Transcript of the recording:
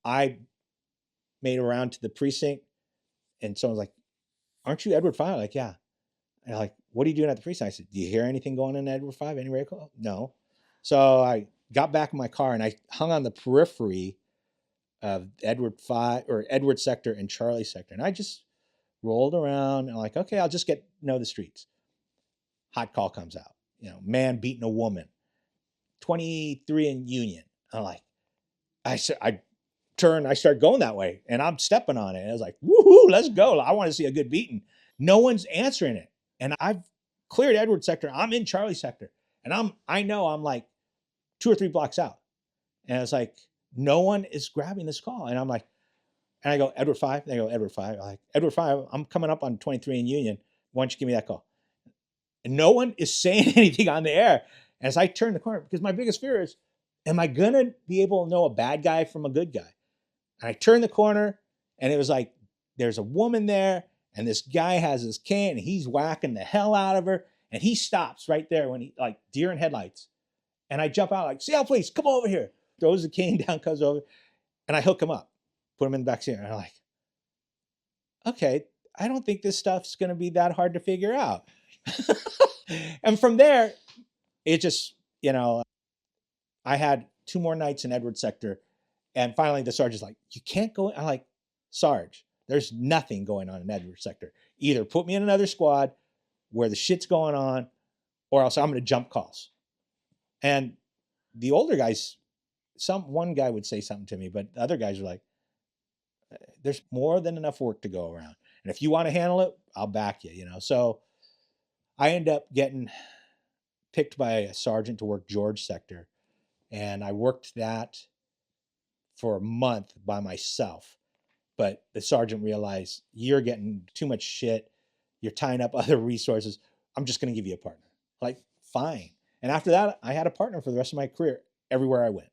I made around to the precinct, and someone's like, "Aren't you Edward 5?" I'm like, "Yeah." And they're like, "What are you doing at the precinct?" I said, "Do you hear anything going on in Edward 5? Any radio?" No. So I got back in my car and I hung on the periphery of Edward 5 or Edward sector and Charlie sector. And I just rolled around and I'm like, okay, I'll just get know the streets. Hot call comes out. Man beating a woman. 23 in Union. I'm like, I turn, I start going that way and I'm stepping on it. And I was like, woohoo, let's go. I want to see a good beating. No one's answering it. And I've cleared Edward sector. I'm in Charlie sector. And I know I'm like 2 or 3 blocks out. And it's like, no one is grabbing this call. And I'm like, and I go, Edward 5. They go, Edward 5. I'm like, Edward 5, I'm coming up on 23 in Union. Why don't you give me that call? And no one is saying anything on the air. As I turn the corner, because my biggest fear is, am I going to be able to know a bad guy from a good guy? And I turned the corner and it was like, there's a woman there and this guy has his cane and he's whacking the hell out of her. And he stops right there when he, like deer in headlights. And I jump out like, Seattle police, come over here. Throws the cane down, comes over. And I hook him up, put him in the back seat. And I'm like, okay, I don't think this stuff's going to be that hard to figure out. And from there, it just, I had 2 more nights in Edward sector. And finally the sergeant's like, you can't go. I'm like, Sarge, there's nothing going on in Edward sector. Either put me in another squad where the shit's going on, or else I'm going to jump calls. And the older guys, one guy would say something to me, but the other guys were like, there's more than enough work to go around. And if you want to handle it, I'll back you, So I end up getting picked by a sergeant to work George sector. And I worked that for a month by myself. But the sergeant realized, you're getting too much shit. You're tying up other resources. I'm just going to give you a partner. Like, fine. And after that, I had a partner for the rest of my career everywhere I went.